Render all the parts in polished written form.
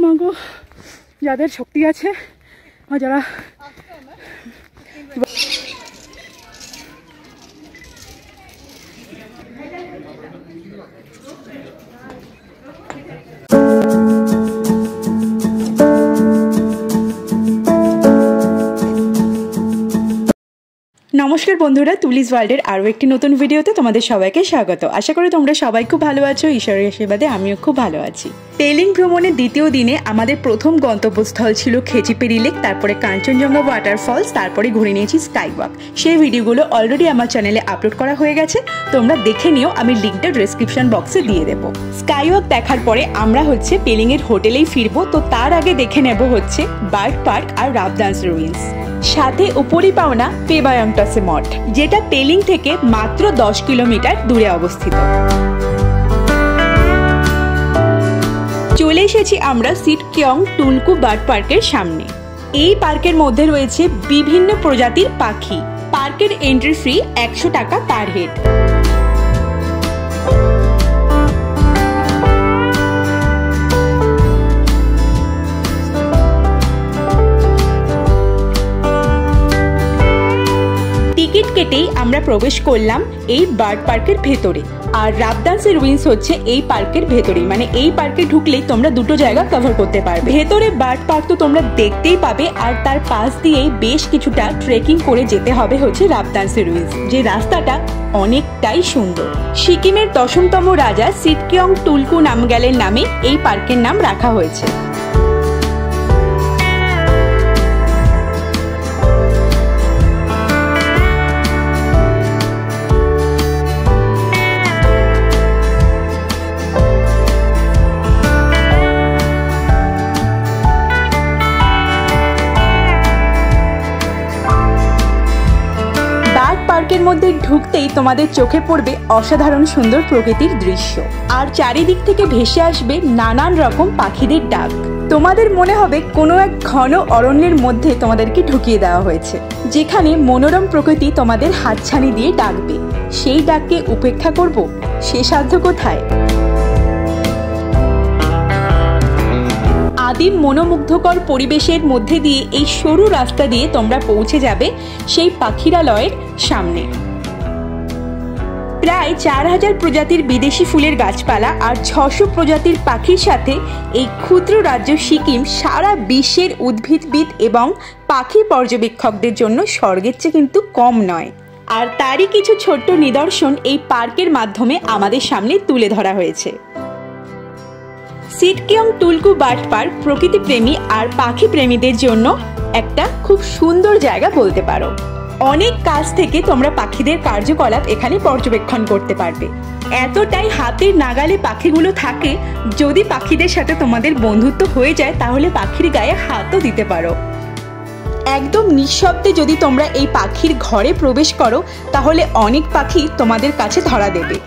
মাগো, যাদের শক্তি আছে আর যারা নমস্কার বন্ধুরা, তুলিস ওয়ার্ল্ডের আরও একটি নতুন ভিডিওতে তোমাদের সবাইকে স্বাগত। আশা করি তোমরা সবাই খুব ভালো আছো। ঈশ্বরের আশীর্বাদে আমিও খুব ভালো আছি। পেলিং ভ্রমণের দ্বিতীয় দিনে আমাদের প্রথম গন্তব্যস্থল ছিল খেচিপেরি লেক, তারপরে কাঞ্চনজঙ্ঘা ওয়াটারফলস, তারপরে ঘুরে নিয়েছি স্কাই ওয়াক। সেই ভিডিওগুলো অলরেডি আমার চ্যানেলে আপলোড করা হয়ে গেছে, তোমরা দেখে নিও। আমি লিঙ্কটা ডেসক্রিপশন বক্সে দিয়ে দেবো। স্কাই ওয়াক দেখার পরে আমরা পেলিংয়ের হোটেলেই ফিরবো। তো তার আগে দেখে নেব বার্ড পার্ক আর রাবদান্স রুইন্স, সাথে উপরি পাওনা পেবায়ংটাসে মঠ, যেটা পেলিং থেকে মাত্র 10 কিলোমিটার দূরে অবস্থিত। চলে এসেছি আমরা সিটকিয়ং টুলকু বার্ড পার্কের সামনে। এই পার্কের মধ্যে রয়েছে বিভিন্ন প্রজাতির পাখি। পার্কের এন্ট্রি ফি 100 টাকা পার হেড। টিকিট কেটেই আমরা প্রবেশ করলাম এই বার্ড পার্কের ভেতরে। আর রাবদান্স রুইন্স হচ্ছে এই পার্কের ভেতরেই, মানে এই পার্কে ঢুকলেই তোমরা দুটো জায়গা কভার করতে পারবে। ভেতরে বার্ড পার্ক তো তোমরা দেখতেই পাবে, আর তার পাশ দিয়েই বেশ কিছুটা ট্রেকিং করে যেতে হবে রাবদান্স রুইন্স, যে রাস্তাটা অনেকটাই সুন্দর। সিকিমের 10তম রাজা সিটকিয়ং টুলকু নামগ্যালের নামে এই পার্কের নাম রাখা হয়েছে। পার্কের মধ্যে ঢুকতেই তোমাদের চোখে পড়বে অসাধারণ সুন্দর প্রকৃতির দৃশ্য, আর চারিদিক থেকে ভেসে আসবে নানান রকম পাখিদের ডাক। তোমাদের মনে হবে কোনো এক ঘন অরণ্যের মধ্যে তোমাদেরকে ঢুকিয়ে দেওয়া হয়েছে, যেখানে মনোরম প্রকৃতি তোমাদের হাতছানি দিয়ে ডাকবে। সেই ডাককে উপেক্ষা করব, সে সাধ্য কোথায়? আদিম মনোমুগ্ধকর পরিবেশের মধ্যে দিয়ে এই সরু রাস্তা দিয়ে তোমরা পৌঁছে যাবে সেই পাখিরালয়ের সামনে। প্রায় 4000 প্রজাতির বিদেশি ফুলের গাছপালা আর 600 প্রজাতির পাখির সাথে এই ক্ষুদ্র রাজ্য সিকিম সারা বিশ্বের উদ্ভিদবিদ এবং পাখি পর্যবেক্ষকদের জন্য স্বর্গের চেয়ে কিন্তু কম নয়। আর তারই কিছু ছোট্ট নিদর্শন এই পার্কের মাধ্যমে আমাদের সামনে তুলে ধরা হয়েছে। সিটকিয়ং টুলকু বার্ড পার্ক প্রকৃতিপ্রেমী আর পাখি প্রেমীদের জন্য একটা খুব সুন্দর জায়গা বলতে পারো। অনেক কাছ থেকে তোমরা পাখিদের কার্যকলাপ এখানে পর্যবেক্ষণ করতে পারবে। এতটাই হাতের নাগালে পাখিগুলো থাকে, যদি পাখিদের সাথে তোমাদের বন্ধুত্ব হয়ে যায় তাহলে পাখির গায়ে হাতও দিতে পারো। একদম নিঃশব্দে যদি তোমরা এই পাখির ঘরে প্রবেশ করো তাহলে অনেক পাখি তোমাদের কাছে ধরা দেবে।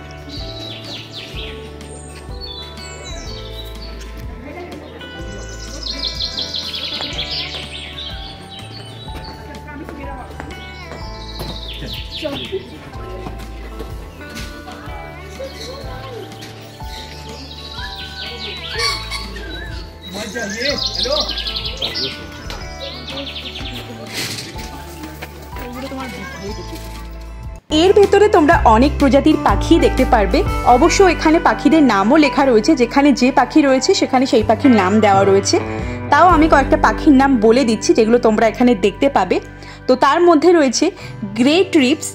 এর ভেতরে তোমরা অনেক প্রজাতির পাখি দেখতে পারবে। অবশ্য এখানে পাখিদের নামও লেখা রয়েছে, যেখানে যে পাখি রয়েছে সেখানে সেই পাখির নাম দেওয়া রয়েছে। তাও আমি কয়েকটা পাখির নাম বলে দিচ্ছি যেগুলো তোমরা এখানে দেখতে পাবে। তো তার মধ্যে রয়েছে গ্রেট রিপস,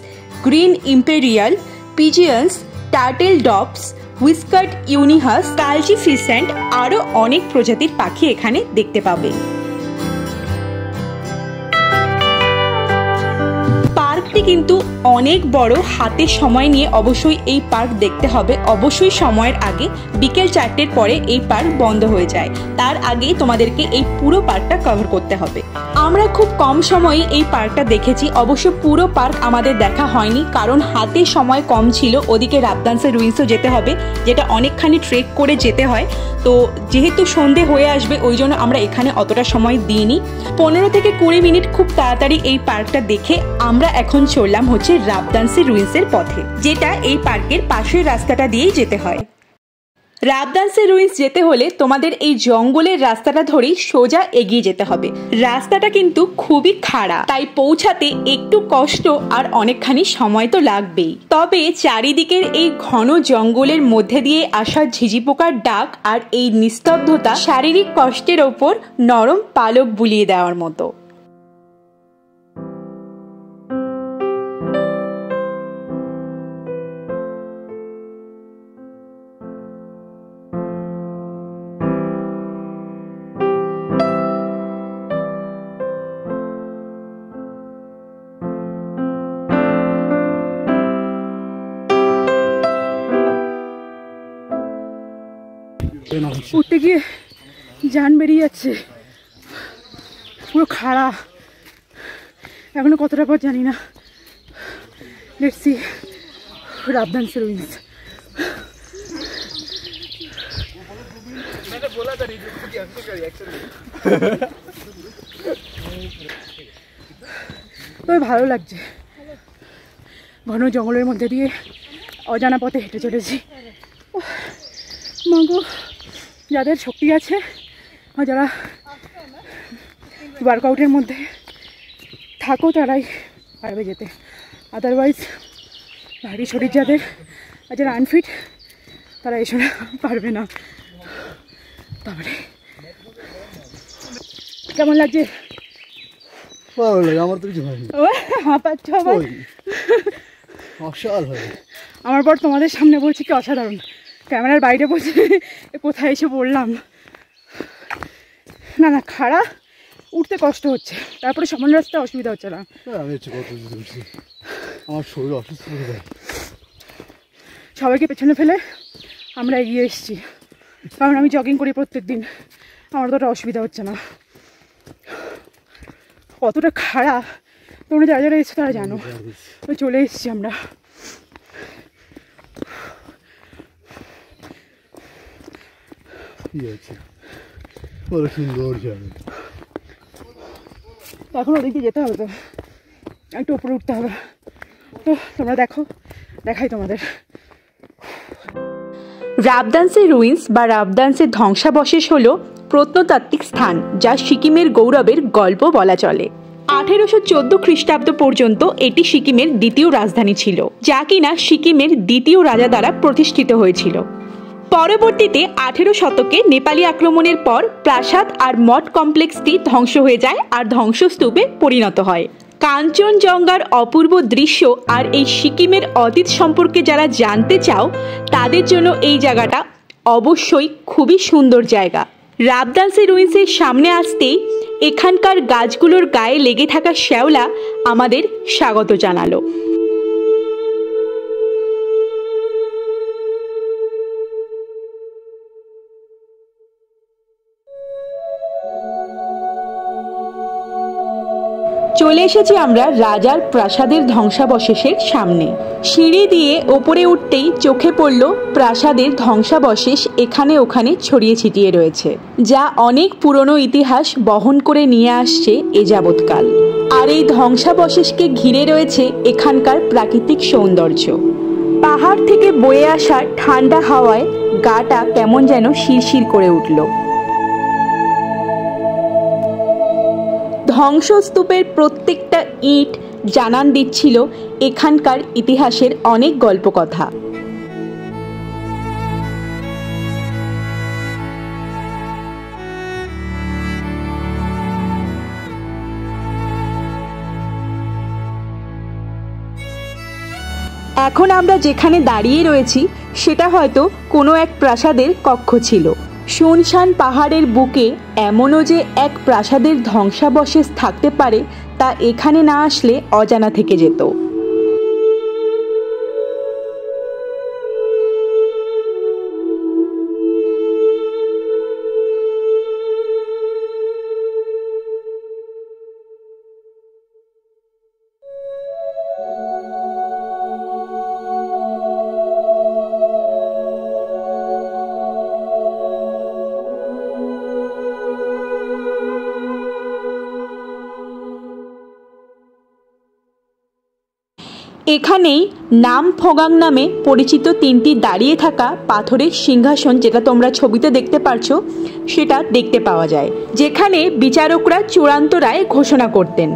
green imperial, pigeons, turtle doves, whiskered yuhinas, Kalij pheasant, আরও অনেক প্রজাতির পাখি এখানে দেখতে পাবে। পার্কটি কিন্তু অনেক বড়। হাতে সময় নিয়ে অবশ্যই এই পার্ক দেখতে হবে। অবশ্যই সময়ের আগে, বিকেল 4টের পরে এই পার্ক বন্ধ হয়ে যায়। তার আগেই তোমাদেরকে এই পুরো পার্কটা কভার করতে হবে। আমরা খুব কম সময়ে এই পার্কটা দেখেছি। অবশ্য পুরো পার্ক আমাদের দেখা হয়নি, কারণ হাতে সময় কম ছিল। ওদিকে রাবদান্স রুইন্সও যেতে হবে, যেটা অনেকখানি ট্রেক করে যেতে হয়। তো যেহেতু সন্ধে হয়ে আসবে ওই জন্য আমরা এখানে অতটা সময় দিইনি। 15 থেকে 20 মিনিট খুব তাড়াতাড়ি এই পার্কটা দেখে আমরা এখন চললাম রাবদান্স রুইন্সের পথে, যেটা এই পার্কের পাশের রাস্তাটা দিয়েই যেতে হয়। রাবদান্সের রুইন্স যেতে হলে তোমাদের এই জঙ্গলের রাস্তাটা ধরেই সোজা এগিয়ে যেতে হবে। রাস্তাটা কিন্তু খুবই খাড়া, তাই পৌঁছাতে একটু কষ্ট আর অনেকখানি সময় তো লাগবেই। তবে চারিদিকের এই ঘন জঙ্গলের মধ্যে দিয়ে আসা ঝিঝি পোকার ডাক আর এই নিস্তব্ধতা শারীরিক কষ্টের ওপর নরম পালক বুলিয়ে দেওয়ার মতো। উঠতে গিয়ে জান বেরিয়ে যাচ্ছে, পুরো খাড়া। এখনো কতটা পথ জানি না। Let's see Rabdentse ruins. তবে ভালো লাগছে, ঘন জঙ্গলের মধ্যে দিয়ে অজানা পথে হেঁটে চলেছি। মাগো, যাদের শক্তি আছে আর যারা ওয়ার্কআউটের মধ্যে থাকো তারাই পারবে যেতে, আদারওয়াইজ ভারী শরীর যাদের আর যারা আনফিট তারা এসব পারবে না। তারপরে কেমন লাগছে? আমার তো কিছু হয়নি। হাঁপাচ্ছ আবার? আমার পর তোমাদের সামনে বলছি কি অসাধারণ, ক্যামেরার বাইরে বলছে কোথায় এসে পড়লাম। না না, খাড়া, উঠতে কষ্ট হচ্ছে, তারপরে সমান রাস্তায় অসুবিধা হচ্ছে না। আমার শরীর অসুস্থ হয়ে যায়। সবাইকে পেছনে ফেলে আমরা এগিয়ে এসেছি, কারণ আমি জগিং করি প্রত্যেক দিন, আমার তো অসুবিধা হচ্ছে না। কতটা খাড়া তোমরা যারা যারা এসছো তারা জানো। তো চলে এসেছি আমরা। সুন্দর জায়গা। এখন ওদিকে যেতে হবে, তো একটু উপরে উঠতে হবে। তো তোমরা দেখো, দেখাই তোমাদের। রাবদান্সের রুইন্স বা রাবদান্সের ধ্বংসাবশেষ হল প্রত্নতাত্ত্বিক স্থান, যা সিকিমের গৌরবের গল্প বলা চলে। 1814 খ্রিস্টাব্দ পর্যন্ত এটি সিকিমের দ্বিতীয় রাজধানী ছিল, যা কিনা সিকিমের দ্বিতীয় রাজা দ্বারা প্রতিষ্ঠিত হয়েছিল। পরবর্তীতে 18 শতকে নেপালি আক্রমণের পর প্রাসাদ আর মঠ কমপ্লেক্সটি ধ্বংস হয়ে যায় আর ধ্বংসস্তূপে পরিণত হয়। কাঞ্চনজঙ্ঘার অপূর্ব দৃশ্য আর এই সিকিমের অতীত সম্পর্কে যারা জানতে চাও তাদের জন্য এই জায়গাটা অবশ্যই খুবই সুন্দর জায়গা। রাবদান্সের রুইন্সের সামনে আসতেই এখানকার গাছগুলোর গায়ে লেগে থাকা শ্যাওলা আমাদের স্বাগত জানালো। চলে এসেছি আমরা রাজার প্রাসাদের ধ্বংসাবশেষের সামনে। সিঁড়ি দিয়ে ওপরে উঠতেই চোখে পড়ল প্রাসাদের ধ্বংসাবশেষ এখানে ওখানে ছড়িয়ে ছিটিয়ে রয়েছে, যা অনেক পুরনো ইতিহাস বহন করে নিয়ে আসছে এ যাবৎকাল। আর এই ধ্বংসাবশেষকে ঘিরে রয়েছে এখানকার প্রাকৃতিক সৌন্দর্য। পাহাড় থেকে বয়ে আসা ঠান্ডা হাওয়ায় গাটা কেমন যেন শিরশির করে উঠল। ধ্বংসস্তূপের প্রত্যেকটা ইট জানান দিচ্ছিল এখানকার ইতিহাসের অনেক গল্পকথা। এখন আমরা যেখানে দাঁড়িয়ে রয়েছি সেটা হয়তো কোনো এক প্রাসাদের কক্ষ ছিল। শুনশান পাহাড়ের বুকে এমনও যে এক প্রাসাদের ধ্বংসাবশেষ থাকতে পারে তা এখানে না আসলে অজানা থেকে যেত। এখানেই নাম ফোগাং নামে পরিচিত 3টি দাঁড়িয়ে থাকা পাথরের সিংহাসন, যেটা তোমরা ছবিতে দেখতে পারছো, সেটা দেখতে পাওয়া যায়, যেখানে বিচারকরা চূড়ান্ত রায় ঘোষণা করতেন।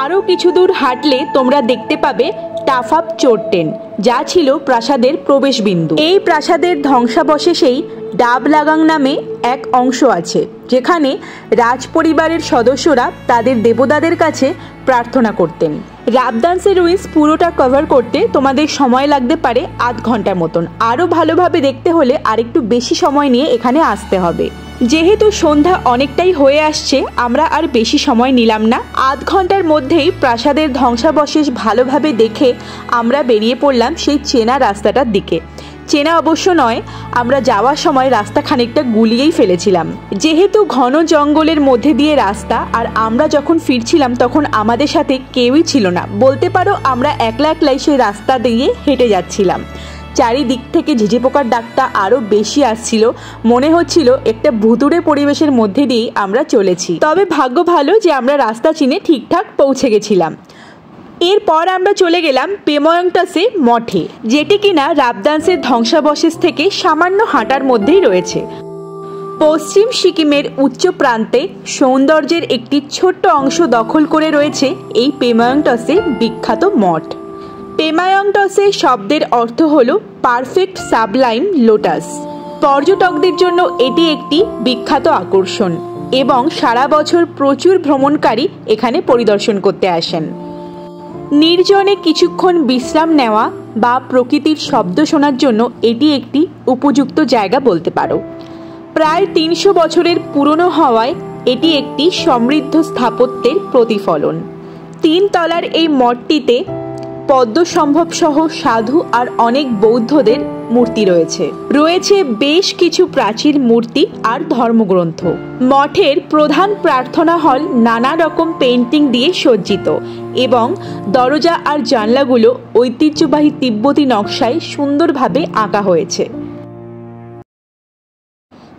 আরও কিছু দূর হাঁটলে তোমরা দেখতে পাবে টাফাপ চোরটেন, যা ছিল প্রাসাদের প্রবেশবিন্দু। এই প্রাসাদের ধ্বংসাবশেষেই ডাব লাগাং নামে এক অংশ আছে, যেখানে রাজ পরিবারের সদস্যরা তাদের দেবতাদের কাছে প্রার্থনা করতেন। রাবদানসের রুইন্স পুরোটা কভার করতে তোমাদের সময় লাগতে পারে আধ ঘন্টার মতন। আরও ভালোভাবে দেখতে হলে আরেকটু বেশি সময় নিয়ে এখানে আসতে হবে। যেহেতু সন্ধ্যা অনেকটাই হয়ে আসছে, আমরা আর বেশি সময় নিলাম না। আধ ঘন্টার মধ্যেই প্রাসাদের ধ্বংসাবশেষ ভালোভাবে দেখে আমরা বেরিয়ে পড়লাম সেই চেনা রাস্তাটার দিকে। চেনা অবশ্য নয়, আমরা যাওয়ার সময় রাস্তা খানিকটা গুলিয়েই ফেলেছিলাম। যেহেতু ঘন জঙ্গলের মধ্যে দিয়ে রাস্তা, আর আমরা যখন ফিরছিলাম তখন আমাদের সাথে কেউই ছিল না, বলতে পারো আমরা একলা একলাই সেই রাস্তা দিয়ে হেঁটে যাচ্ছিলাম। চারিদিক থেকে ঝিঝি পোকার ডাকটা আরও বেশি আসছিল, মনে হচ্ছিল একটা ভুতুড়ে পরিবেশের মধ্যে দিয়েই আমরা চলেছি। তবে ভাগ্য ভালো যে আমরা রাস্তা চিনে ঠিকঠাক পৌঁছে গেছিলাম। এরপর আমরা চলে গেলাম পেময়ংটাসে মঠে, যেটি কিনা রাবদানসের ধ্বংসাবশেষ থেকে সামান্য হাঁটার মধ্যেই রয়েছে। পশ্চিম সিকিমের উচ্চ প্রান্তে সৌন্দর্যের একটি ছোট্ট অংশ দখল করে রয়েছে এই পেময়ংটাসে বিখ্যাত মঠ। পেমায়ংটসে শব্দের অর্থ হলো পারফেক্ট সাবলাইম লোটাস। পর্যটকদের জন্য এটি একটি বিখ্যাত আকর্ষণ এবং সারা বছর প্রচুর ভ্রমণকারী এখানে পরিদর্শন করতে আসেন। নির্জনে কিছুক্ষণ বিশ্রাম নেওয়া বা প্রকৃতির শব্দ শোনার জন্য এটি একটি উপযুক্ত জায়গা বলতে পারো। প্রায় 300 বছরের পুরনো হওয়ায় এটি একটি সমৃদ্ধ স্থাপত্যের প্রতিফলন। 3 তলার এই মঠটিতে পদ্মসম্ভব সহ সাধু আর অনেক বৌদ্ধদের মূর্তি রয়েছে বেশ কিছু প্রাচীন মূর্তি আর ধর্মগ্রন্থ। মঠের প্রধান প্রার্থনা হল নানা রকম পেন্টিং দিয়ে সজ্জিত এবং দরজা আর জানলাগুলো ঐতিহ্যবাহী তিব্বতী নকশায় সুন্দরভাবে আঁকা হয়েছে।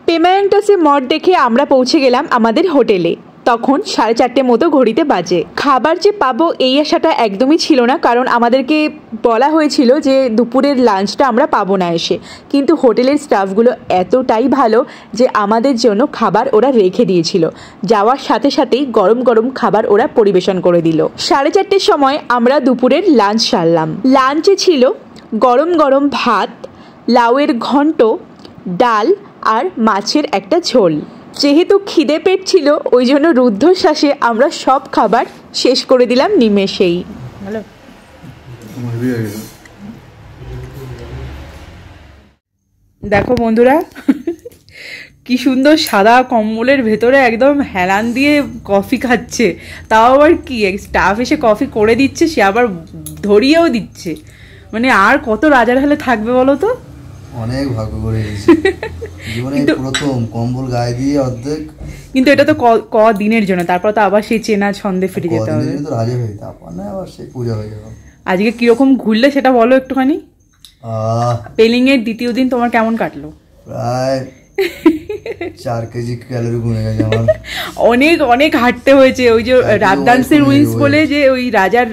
পেমায়ংটাসে মঠ দেখে আমরা পৌঁছে গেলাম আমাদের হোটেলে। তখন 4:30 মতো ঘড়িতে বাজে। খাবার যে পাবো এই আশাটা একদমই ছিল না, কারণ আমাদেরকে বলা হয়েছিল যে দুপুরের লাঞ্চটা আমরা পাবো না এসে, কিন্তু হোটেলের স্টাফগুলো এতটাই ভালো যে আমাদের জন্য খাবার ওরা রেখে দিয়েছিল। যাওয়ার সাথে সাথেই গরম গরম খাবার ওরা পরিবেশন করে দিল। 4:30 সময় আমরা দুপুরের লাঞ্চ সারলাম। লাঞ্চে ছিল গরম গরম ভাত, লাউয়ের ঘন্ট, ডাল আর মাছের একটা ঝোল। যেহেতু খিদে পেট ছিল, ওই জন্য রুদ্ধশ্বাসে আমরা সব খাবার শেষ করে দিলাম নিমেষেই। ভালো দেখো বন্ধুরা, কি সুন্দর সাদা কম্বলের ভেতরে একদম হেলান দিয়ে কফি খাচ্ছে। তাও আবার কি স্টাফ এসে কফি করে দিচ্ছে, সে আবার ধরিয়েও দিচ্ছে। মানে আর কত রাজার হালে থাকবে বলো তো। অনেক ভাগ্য করে জীবনে প্রথম কম্বল গায়ে দিয়ে অর্ধেক। কিন্তু এটা তো দিনের জন্য, তারপর তো আবার সেই চেনা ছন্দে ফিরে যেতে হবে। রাজা হয়ে তারপর না আবার সেই পূজা হয়ে যাবে। আজকে কিরকম ঘুরলে সেটা বলো একটুখানি। পেলিং এর দ্বিতীয় দিন তোমার কেমন কাটলো? প্রায় 4 কেজি ক্যালোরি কমে গেছে আমার। অনেক অনেক হাঁটতে হয়েছে। ওই যে রাবদানসের রুইন্স বলে যে ওই রাজার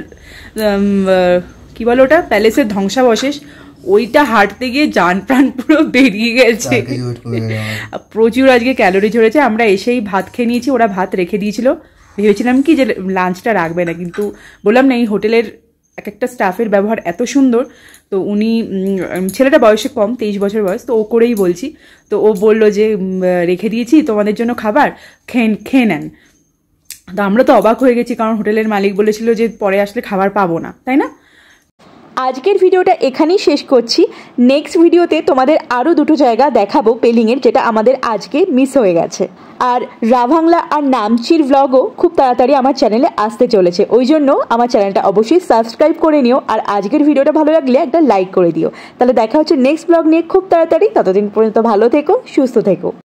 কি বলো ওটা, প্যালেসের ধ্বংসাবশেষ, ওইটা হাঁটতে গিয়ে জান প্রাণ পুরো বেরিয়ে গেছে। প্রচুর আজকে ক্যালোরি ঝরেছে। আমরা এসেই ভাত খেয়ে নিয়েছি, ওরা ভাত রেখে দিয়েছিল। ভেবেছিলাম কি যে লাঞ্চটা রাখবে না, কিন্তু বললাম না এই হোটেলের এক একটা স্টাফের ব্যবহার এত সুন্দর। তো উনি, ছেলেটা বয়সে কম, 23 বছর বয়স, তো ও করেই বলছি। তো ও বললো যে রেখে দিয়েছি তোমাদের জন্য খাবার, খেয়ে নেন। তো আমরা তো অবাক হয়ে গেছি, কারণ হোটেলের মালিক বলেছিল যে পরে আসলে খাবার পাবো না, তাই না। আজকের ভিডিওটা এখানেই শেষ করছি। নেক্সট ভিডিওতে তোমাদের আরও 2টো জায়গা দেখাবো পেলিংয়ের, যেটা আমাদের আজকে মিস হয়ে গেছে। আর রাভাংলা আর নামচির ব্লগও খুব তাড়াতাড়ি আমার চ্যানেলে আসতে চলেছে, ওই জন্য আমার চ্যানেলটা অবশ্যই সাবস্ক্রাইব করে নিও। আর আজকের ভিডিওটা ভালো লাগলে একটা লাইক করে দিও। তাহলে দেখা হচ্ছে নেক্সট ব্লগ নিয়ে খুব তাড়াতাড়ি। ততদিন পর্যন্ত ভালো থেকো, সুস্থ থেকো।